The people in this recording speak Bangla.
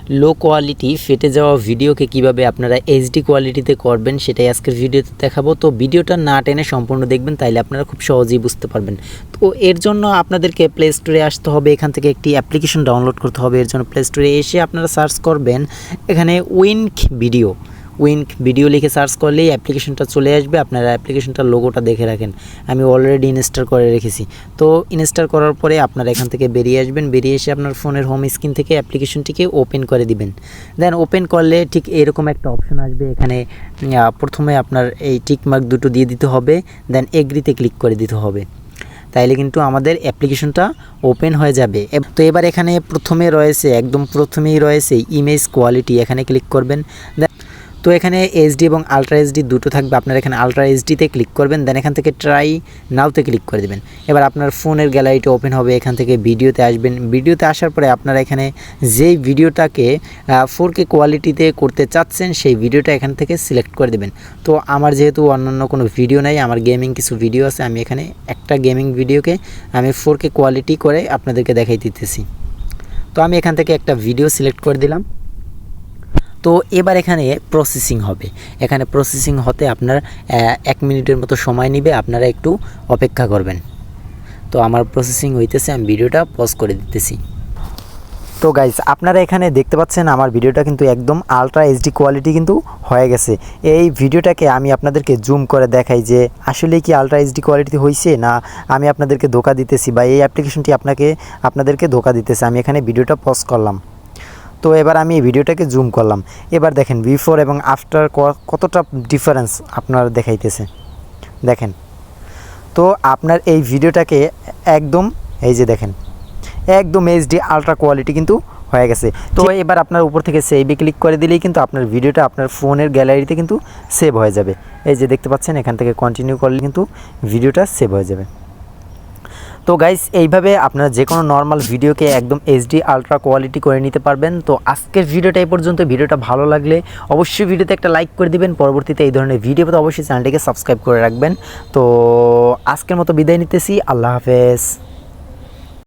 লো কোয়ালিটি ফেটে যাওয়া ভিডিওকে কিভাবে আপনারা এইচডি কোয়ালিটিতে করবেন সেটাই আজকের ভিডিওতে দেখাবো। তো ভিডিওটা না টেনে সম্পূর্ণ দেখবেন, তাইলে আপনারা খুব সহজেই বুঝতে পারবেন। তো এর জন্য আপনাদেরকে প্লে স্টোরে আসতে হবে, এখান থেকে একটি অ্যাপ্লিকেশন ডাউনলোড করতে হবে। এর জন্য প্লে স্টোরে এসে আপনারা সার্চ করবেন এখানে উইঙ্ক ভিডিও লিখে সার্চ করলেই অ্যাপ্লিকেশনটা চলে আসবে। আপনারা অ্যাপ্লিকেশনটার লোগোটা দেখে রাখেন, আমি অলরেডি ইনস্টল করে রেখেছি। তো ইনস্টল করার পরে আপনারা এখান থেকে বেরিয়ে আসবেন, বেরিয়ে এসে আপনার ফোনের হোম স্ক্রিন থেকে অ্যাপ্লিকেশনটিকে ওপেন করে দিবেন। দেন ওপেন করলে ঠিক এরকম একটা অপশন আসবে। এখানে প্রথমে আপনার এই টিকমার্ক দুটো দিয়ে দিতে হবে, দেন এগ্রিতে ক্লিক করে দিতে হবে। তাইলে কিন্তু আমাদের অ্যাপ্লিকেশনটা ওপেন হয়ে যাবে। তো এবার এখানে প্রথমেই রয়েছে ইমেজ কোয়ালিটি, এখানে ক্লিক করবেন। তো এখানে এইচডি এবং আলট্রা এইচডি দুটো থাকবে, আপনারা এখানে আলট্রা এইচডিতে ক্লিক করবেন, দেন এখান থেকে ট্রাই নাওতে ক্লিক করে দেবেন। এবার আপনার ফোনের গ্যালারিটা ওপেন হবে, এখান থেকে ভিডিওতে আসবেন। ভিডিওতে আসার পরে আপনারা এখানে যেই ভিডিওটাকে 4K কোয়ালিটিতে করতে চাচ্ছেন সেই ভিডিওটা এখান থেকে সিলেক্ট করে দেবেন। তো আমার যেহেতু অন্যান্য কোনো ভিডিও নাই, আমার গেমিং কিছু ভিডিও আছে, আমি এখানে একটা গেমিং ভিডিওকে আমি 4K কোয়ালিটি করে আপনাদেরকে দেখাই দিতেছি। তো আমি এখান থেকে একটা ভিডিও সিলেক্ট করে দিলাম। তো এবার এখানে প্রসেসিং হবে, এখানে প্রসেসিং হতে আপনার 1 মিনিটের মতো সময় নেবে, আপনারা একটু অপেক্ষা করবেন। তো আমার প্রসেসিং হইতেছে, আমি ভিডিওটা পজ করে দিতেছি। তো গাইস, আপনারা এখানে দেখতে পাচ্ছেন আমার ভিডিওটা কিন্তু একদম আলট্রা এইচডি কোয়ালিটি কিন্তু হয়ে গেছে। এই ভিডিওটাকে আমি আপনাদেরকে জুম করে দেখাই যে আসলে কি আলট্রা এইচডি কোয়ালিটি হয়েছে, না আমি আপনাদেরকে ধোকা দিতেছি বা এই অ্যাপ্লিকেশনটি আপনাদেরকে ধোকা দিতেছে। আমি এখানে ভিডিওটা পজ করলাম। তো এবার আমি এই ভিডিওটাকে জুম করলাম। এবার দেখেন বিফোর এবং আফটার কতটা ডিফারেন্স আপনার দেখাইতেছে, দেখেন। তো আপনার এই ভিডিওটাকে একদম এই যে দেখেন একদম এইচডি আলট্রা কোয়ালিটি কিন্তু হয়ে গেছে। তো এবার আপনার উপর থেকে সেভে ক্লিক করে দিলেই কিন্তু আপনার ভিডিওটা আপনার ফোনের গ্যালারিতে কিন্তু সেভ হয়ে যাবে। এই যে দেখতে পাচ্ছেন, এখান থেকে কন্টিনিউ করলে কিন্তু ভিডিওটা সেভ হয়ে যাবে। তো গাইস, এইভাবে আপনারা যে কোনো নর্মাল ভিডিওকে একদম এইচডি আলট্রা কোয়ালিটি করে নিতে পারবেন। তো আজকের ভিডিওটা এই পর্যন্ত। ভিডিওটা ভালো লাগলে অবশ্যই ভিডিওতে একটা লাইক করে দিবেন। পরবর্তীতে এই ধরনের ভিডিও পেতে অবশ্যই চ্যানেলটিকে সাবস্ক্রাইব করে রাখবেন। তো আজকের মতো বিদায় নিতেছি, আল্লাহ হাফেজ।